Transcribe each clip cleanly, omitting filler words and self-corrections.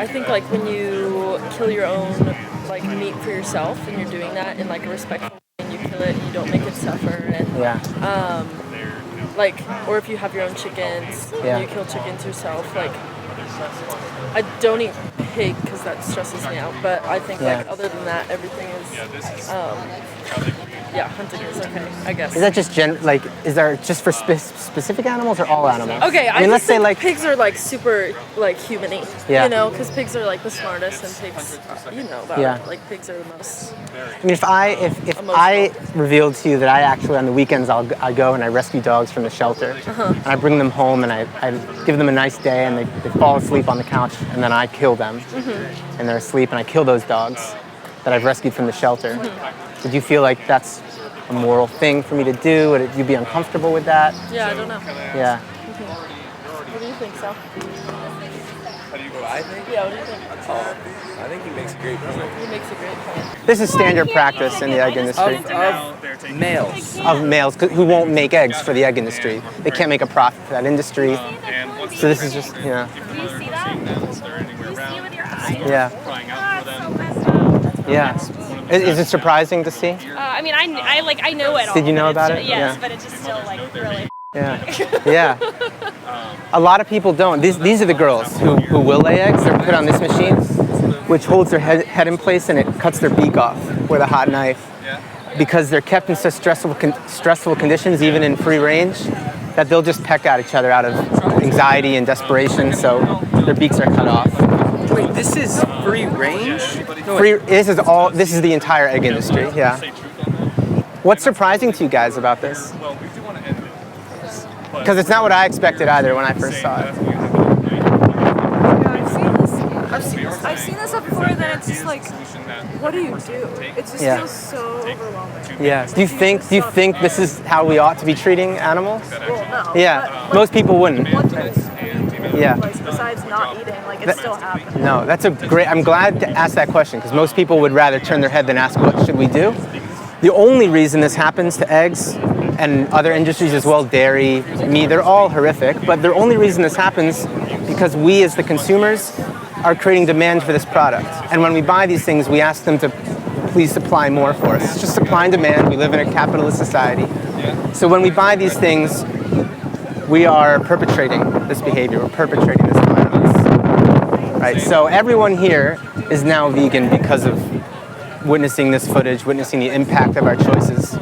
I think like when you kill your own like meat for yourself and you're doing that in like a respectful way and you kill it and you don't make it suffer and like, or if you have your own chickens and you kill chickens yourself, like I don't eat pig because that stresses me out, but I think like other than that everything is hunting is okay, I guess. Is that just is there just for specific animals or all animals? Okay, I mean, let's say like pigs are like super like human-y, you know, because pigs are like the smartest and pigs, you know about it. Like pigs are the most. I mean, if I revealed to you that I actually on the weekends I go and I rescue dogs from the shelter and I bring them home and I give them a nice day and they fall asleep on the couch and then I kill them and they're asleep and I kill those dogs that I've rescued from the shelter. Would you feel like that's a moral thing for me to do? Would you be uncomfortable with that? Yeah, I don't know. Yeah. What do you think, Sal? What I think? Yeah, what do you think? I think he makes a great point. He makes a great point. This is standard practice in the egg industry. Of males. Of males who won't make eggs for the egg industry. They can't make a profit for that industry. So this is just, Do you see that? Do you see it with your eyes? Yeah. So messed up. Yeah. Is it surprising to see? I mean, I know it all. Did you know about it? Yes, but it's just still like really. Yeah. A lot of people don't. These are the girls who will lay eggs. They're put on this machine, which holds their head in place and it cuts their beak off with a hot knife. Because they're kept in such stressful conditions, even in free range, that they'll just peck at each other out of anxiety and desperation. So their beaks are cut off. Wait, this is free range? This is the entire egg industry. Yeah. What's surprising to you guys about this? Because it's not what I expected either when I first saw it. I've seen this stuff before, and then it's just like, what do you do? It just feels so overwhelming. Yeah. Do you think this is how we ought to be treating animals? Well, no. Yeah. Most people wouldn't. What do you do? Yeah. Like, besides not eating, like it's still happening. No, that's I'm glad to ask that question because most people would rather turn their head than ask what should we do. The only reason this happens to eggs and other industries as well, dairy, meat, they're all horrific, but the only reason this happens because we as the consumers are creating demand for this product. And when we buy these things, we ask them to please supply more for us. It's just supply and demand. We live in a capitalist society. So when we buy these things, we are perpetrating this behavior. We're perpetrating this violence. Right? So everyone here is now vegan because of witnessing this footage, witnessing the impact of our choices,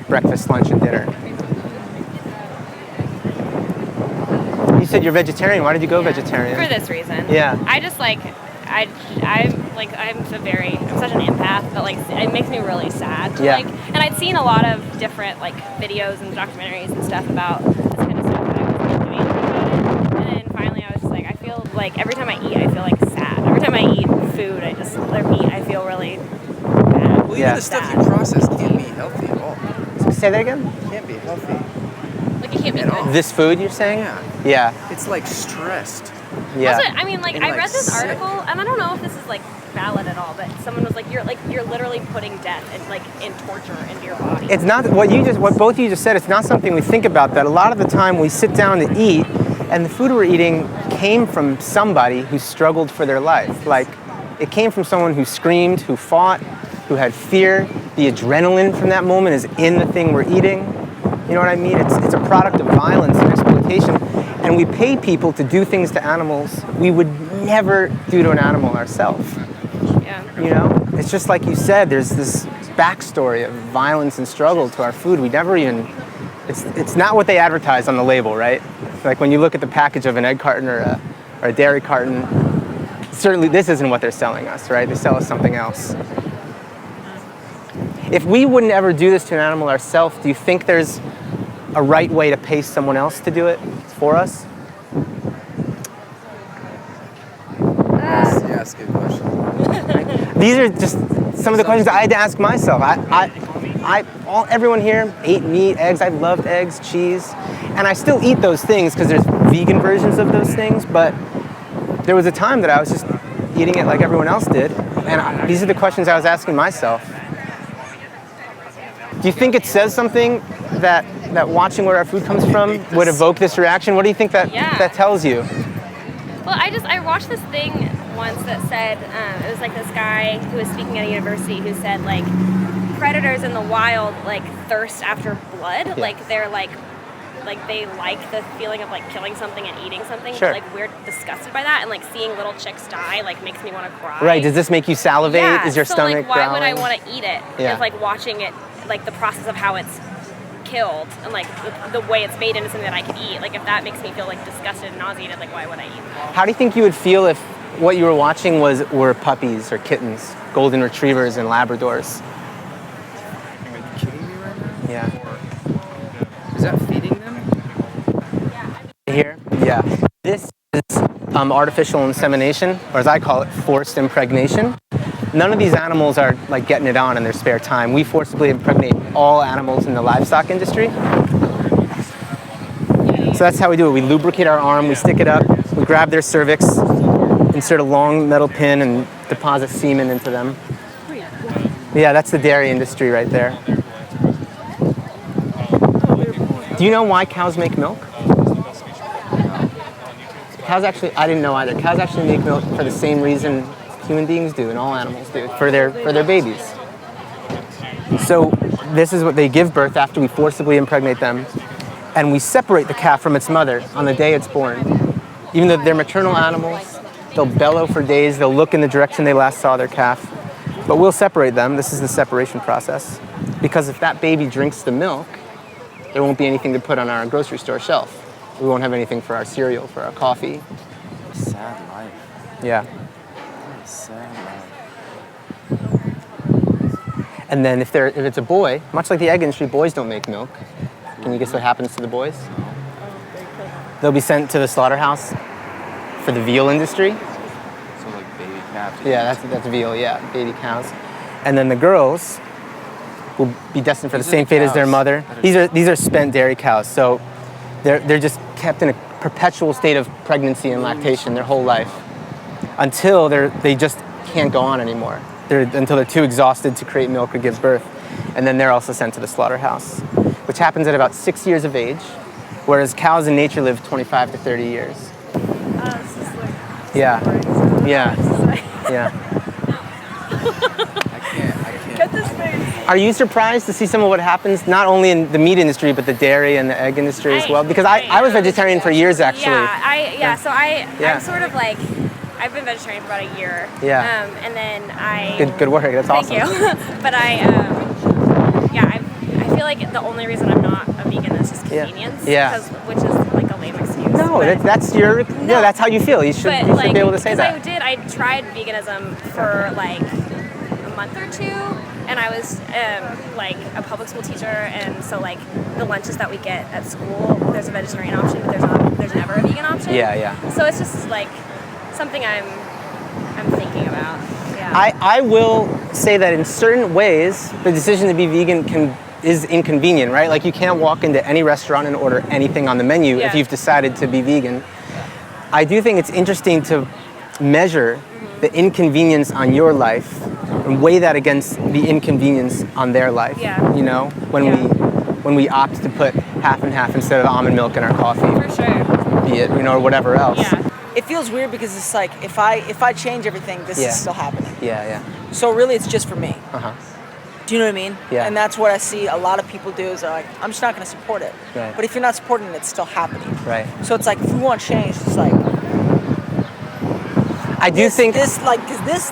breakfast, lunch, and dinner. You said you're vegetarian. Why did you go vegetarian? For this reason. Yeah. I just I'm such an empath, but like it makes me really sad. And I'd seen a lot of different like videos and documentaries and stuff about this kind of stuff that I was doing about it. And then finally I was just like, I feel like every time I eat, I feel like sad. Every time I eat food, or meat, I feel really bad. Well, even the stuff you process can't be healthy at all. Say that again? It can't be healthy. Like you can't be good. This food you're saying? Yeah. It's like stressed. Yeah. Also, I mean, like I read this article, and I don't know if this is like valid at all, but someone was like, you're literally putting death and like in torture into your body. It's not what both of you just said. It's not something we think about. That a lot of the time we sit down to eat, and the food we're eating came from somebody who struggled for their life. Like it came from someone who screamed, who fought, who had fear. The adrenaline from that moment is in the thing we're eating. You know what I mean? It's a product of violence and exploitation. And we pay people to do things to animals we would never do to an animal ourselves. Yeah. You know? It's just like you said, there's this backstory of violence and struggle to our food. We never even, it's not what they advertise on the label, right? Like when you look at the package of an egg carton or a dairy carton, certainly this isn't what they're selling us, right? They sell us something else. If we wouldn't ever do this to an animal ourselves, do you think there's a right way to pay someone else to do it for us? That's a good question. These are just some of the questions I had to ask myself. Everyone here ate meat, eggs. I loved eggs, cheese, and I still eat those things because there's vegan versions of those things. But there was a time that I was just eating it like everyone else did, and these are the questions I was asking myself. Do you think it says something that watching where our food comes from would evoke this reaction? What do you think that tells you? Well, I watched this thing once that said, it was like this guy who was speaking at a university who said, like, predators in the wild, like, thirst after blood. Yeah. Like, they're like they like the feeling of like killing something and eating something, Sure. but like we're disgusted by that, and like seeing little chicks die like makes me want to cry. Right. Does this make you salivate? Yeah. Is your so stomach like why would I growling? want to eat it? Yeah. If like watching it, like the process of how it's killed and like the way it's made into something that I can eat. Like if that makes me feel like disgusted and nauseated, like why would I eat that? How do you think you would feel if what you were watching were puppies or kittens, golden retrievers and Labradors? Are you kidding me right now? Yeah. Is that feeding them? Here? Yeah. This is artificial insemination, or as I call it, forced impregnation. None of these animals are like getting it on in their spare time. We forcibly impregnate all animals in the livestock industry. So that's how we do it. We lubricate our arm, we stick it up, we grab their cervix, insert a long metal pin and deposit semen into them. Yeah, that's the dairy industry right there. Do you know why cows make milk? Cows actually, I didn't know either. Cows actually make milk for the same reason human beings do and all animals do, for their babies. So this is what they give birth after we forcibly impregnate them, and we separate the calf from its mother on the day it's born. Even though they're maternal animals, they'll bellow for days, they'll look in the direction they last saw their calf, but we'll separate them. This is the separation process, because if that baby drinks the milk, there won't be anything to put on our grocery store shelf. We won't have anything for our cereal, for our coffee. What a sad life. Yeah. What a sad life. And then if it's a boy, much like the egg industry, boys don't make milk. Can you guess what happens to the boys? They'll be sent to the slaughterhouse for the veal industry. So like baby calves. Yeah, that's veal, yeah, baby cows. And then the girls will be destined for the These are same the fate as their cows mother. that These are spent dairy cows, so they're just kept in a perpetual state of pregnancy and lactation their whole life until they just can't go on anymore. Until they're too exhausted to create milk or give birth, and then they're also sent to the slaughterhouse, which happens at about 6 years of age, whereas cows in nature live 25 to 30 years. This is like Yeah, yeah. I can't. Get this face. Are you surprised to see some of what happens, not only in the meat industry, but the dairy and the egg industry as well? Because I was vegetarian for years, actually. So Yeah. I'm sort of like, I've been vegetarian for about a year. Yeah. And then I... Good work, that's awesome. Thank you. But I feel like the only reason I'm not a vegan is just convenience. Yeah. Which is like a lame excuse. No, but, that's how you feel. You should be able to say that. I tried veganism for like a month or two, and I was like a public school teacher, and so like the lunches that we get at school, there's a vegetarian option, but there's never a vegan option. Yeah. So it's just like something I'm thinking about. Yeah. I will say that in certain ways, the decision to be vegan is inconvenient, right? Like you can't walk into any restaurant and order anything on the menu if you've decided to be vegan. I do think it's interesting to measure the inconvenience on your life and weigh that against the inconvenience on their life. Yeah. You know, when we opt to put half and half instead of almond milk in our coffee. For sure. Be it, or whatever else. Yeah. It feels weird because it's like if I change everything, this is still happening. Yeah. So really, it's just for me. Uh-huh. Do you know what I mean? Yeah. And that's what I see a lot of people do is they're like, I'm just not going to support it. Right. But if you're not supporting it, it's still happening. Right. So it's like if we want change, it's like I do think this sucks. Like this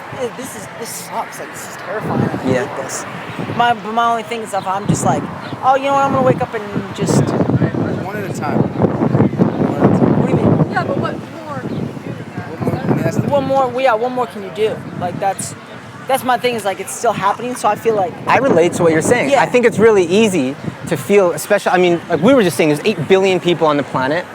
is terrifying. I hate this. My only thing is if I'm just like, oh, you know what? I'm gonna wake up and just One at a time. what do you mean? Yeah, but what more can you do than that? What more can you do? Like that's my thing is like it's still happening. So I feel like I relate to what you're saying. Yeah. I think it's really easy to feel, especially, I mean, like we were just saying, there's 8 billion people on the planet.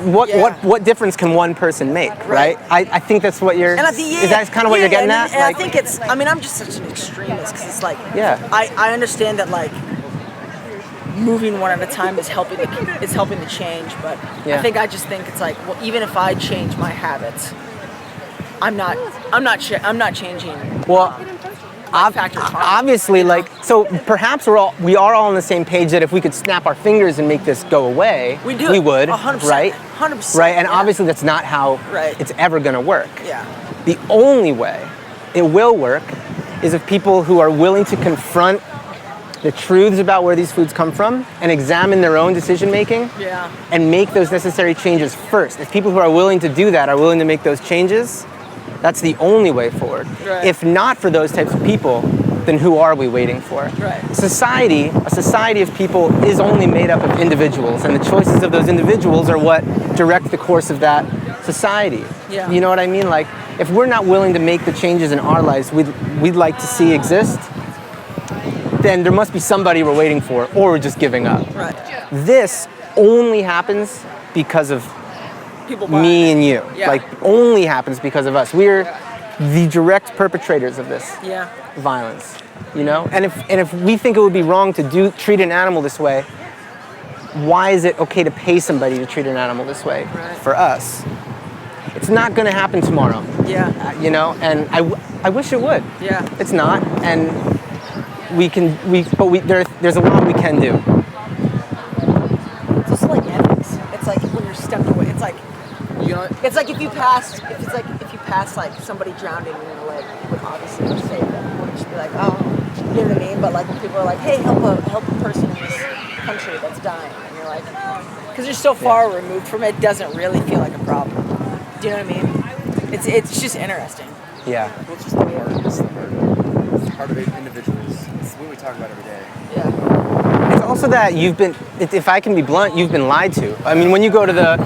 What difference can one person make, right? I think that's what you're, is that kind of what you're getting at? And I think it's, I mean, I'm just such an extremist because it's like, Yeah. I understand that like moving one at a time is helping the change, but I think I just think it's like, well, even if I change my habits, I'm not changing. Well, factor. Obviously, like, so perhaps we are all on the same page that if we could snap our fingers and make this go away, we would, 100%, right? 100%. Right, and obviously that's not how it's ever going to work. Yeah. The only way it will work is if people who are willing to confront the truths about where these foods come from and examine their own decision making and make those necessary changes first. If people who are willing to do that are willing to make those changes, that's the only way forward. Right. If not for those types of people, then who are we waiting for? Right. A society of people is only made up of individuals, and the choices of those individuals are what direct the course of that society. Yeah. You know what I mean? Like, if we're not willing to make the changes in our lives we'd like to see exist, then there must be somebody we're waiting for, or we're just giving up. Right. This only happens because of me and you. Yeah. Like, only happens because of us. We're the direct perpetrators of this violence, you know? And if we think it would be wrong to treat an animal this way, why is it okay to pay somebody to treat an animal this way for us? It's not going to happen tomorrow. Yeah. You know, and I wish it would. Yeah. It's not, and there's a lot we can do. It's also like ethics. It's like when you're stepped away. It's like, it's like if you pass like somebody drowning in a lake, you would obviously say that. You wouldn't just be like, oh, you know what I mean? But like when people are like, hey, help a person in this country that's dying, and you're like, because you're so far removed from it, it doesn't really feel like a problem. Do you know what I mean? It's just interesting. Yeah. Well, it's just the heart. It's the heart. It's the heart of individuals. It's what we talk about every day. Yeah. It's also that if I can be blunt, you've been lied to. I mean, when you go to the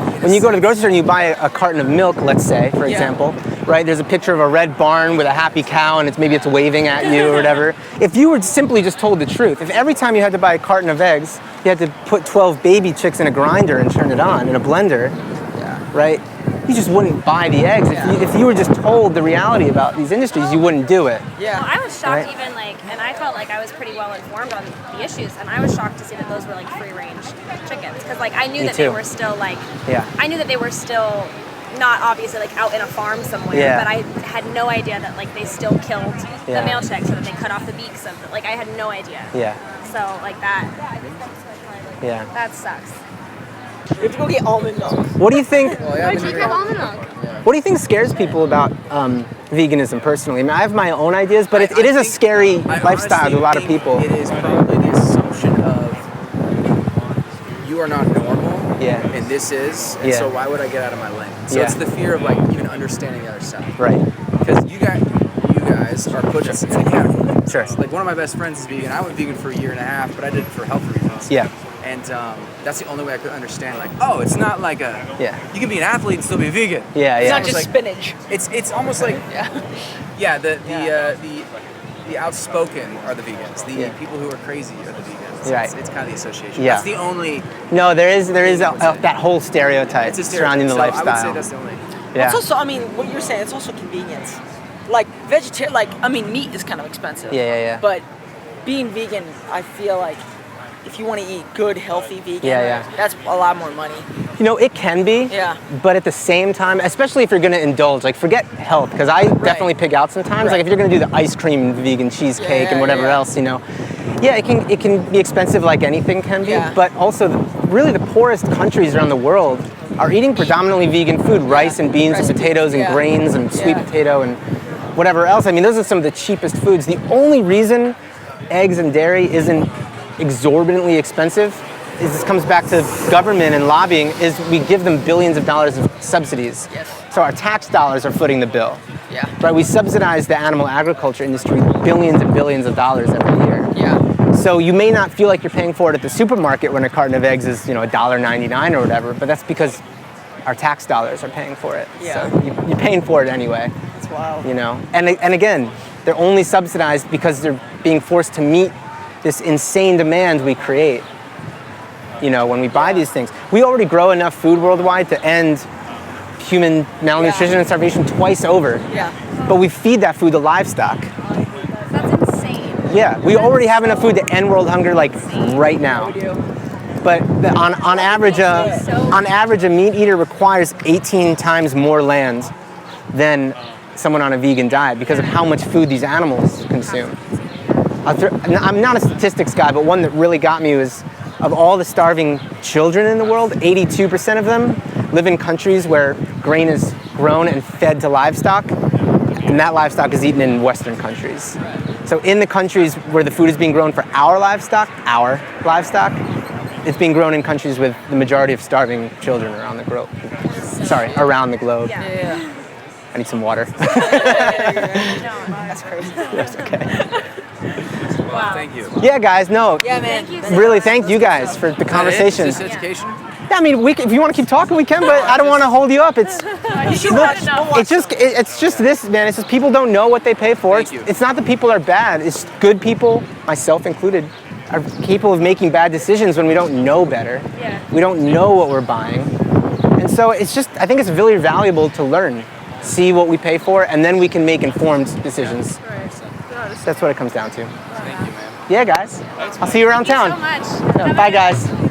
grocery store and you buy a carton of milk, let's say, for example, right? There's a picture of a red barn with a happy cow, and maybe it's waving at you or whatever. If you were simply just told the truth, if every time you had to buy a carton of eggs, you had to put 12 baby chicks in a grinder and turn it on in a blender, right? You just wouldn't buy the eggs. If you were just told the reality about these industries, you wouldn't do it. Yeah. Well, I was shocked even and I felt like I was pretty well informed on the issues, and I was shocked to see that those were like free-range chickens, because like I knew that they were still like, I knew that they were still not obviously like out in a farm somewhere, but I had no idea that like they still killed the male chicks, or that they cut off the beaks of like I had no idea. Yeah. So like that. Yeah. That sucks. We have to go get almond milk. What do you think? Why'd you have almond milk? What do you think scares people about veganism personally? I mean, I have my own ideas, but it is a scary lifestyle to a lot of people. It is probably the assumption of you are not normal, and this is, and so why would I get out of my lane? So it's the fear of like even understanding the other side. Right. Because you guys are put in a category. Sure. Like one of my best friends is vegan. I went vegan for a year and a half, but I did it for health reasons. Yeah. And that's the only way I could understand. Like, oh, it's not like you can be an athlete and still be a vegan. Yeah, it's not just like spinach. It's almost like the outspoken are the vegans. The people who are crazy are the vegans. Right. It's kind of the association. Yeah. That's the only. No, there is that whole stereotype surrounding the lifestyle. I would say that's the only. Yeah. It's also, I mean, what you're saying, it's also convenience. Like meat is kind of expensive. Yeah. But being vegan, I feel like if you want to eat good, healthy vegan, that's a lot more money. You know, it can be. Yeah. But at the same time, especially if you're going to indulge, like forget health, because I definitely pig out sometimes. Like if you're going to do the ice cream vegan cheesecake and whatever else, you know, it can be expensive like anything can be. Yeah. But also, really the poorest countries around the world are eating predominantly vegan food, rice and beans and potatoes and grains and sweet potato and whatever else. I mean, those are some of the cheapest foods. The only reason eggs and dairy isn't exorbitantly expensive is this comes back to government and lobbying, is we give them billions of dollars of subsidies. Yes. So our tax dollars are footing the bill. Yeah. Right? We subsidize the animal agriculture industry billions and billions of dollars every year. Yeah. So you may not feel like you're paying for it at the supermarket when a carton of eggs is, $1.99 or whatever, but that's because our tax dollars are paying for it. Yeah. So you're paying for it anyway. That's wild. And again, they're only subsidized because they're being forced to meet this insane demand we create. When we buy these things. We already grow enough food worldwide to end human malnutrition and starvation twice over. Yeah. But we feed that food to livestock. That's insane. Yeah, we already have enough food to end world hunger like right now. We do. But on average, a meat eater requires 18 times more land than someone on a vegan diet because of how much food these animals consume. I'm not a statistics guy, but one that really got me was, of all the starving children in the world, 82% of them live in countries where grain is grown and fed to livestock, and that livestock is eaten in Western countries. So in the countries where the food is being grown for our livestock, it's being grown in countries with the majority of starving children around the globe. Around the globe. Yeah. I need some water. That's crazy. That's okay. Wow. Thank you. Yeah, guys, no. Yeah, man. Really, thank you guys for the conversation. Is this education? Yeah, I mean, if you want to keep talking, we can, but I don't want to hold you up. It's just this, man. It's just people don't know what they pay for. It's not that people are bad. It's good people, myself included, are capable of making bad decisions when we don't know better. Yeah. We don't know what we're buying. And so it's just, I think it's really valuable to learn, see what we pay for, and then we can make informed decisions. That's what it comes down to. Thank you, man. Yeah, guys. I'll see you around town. Thank you so much. Bye, guys.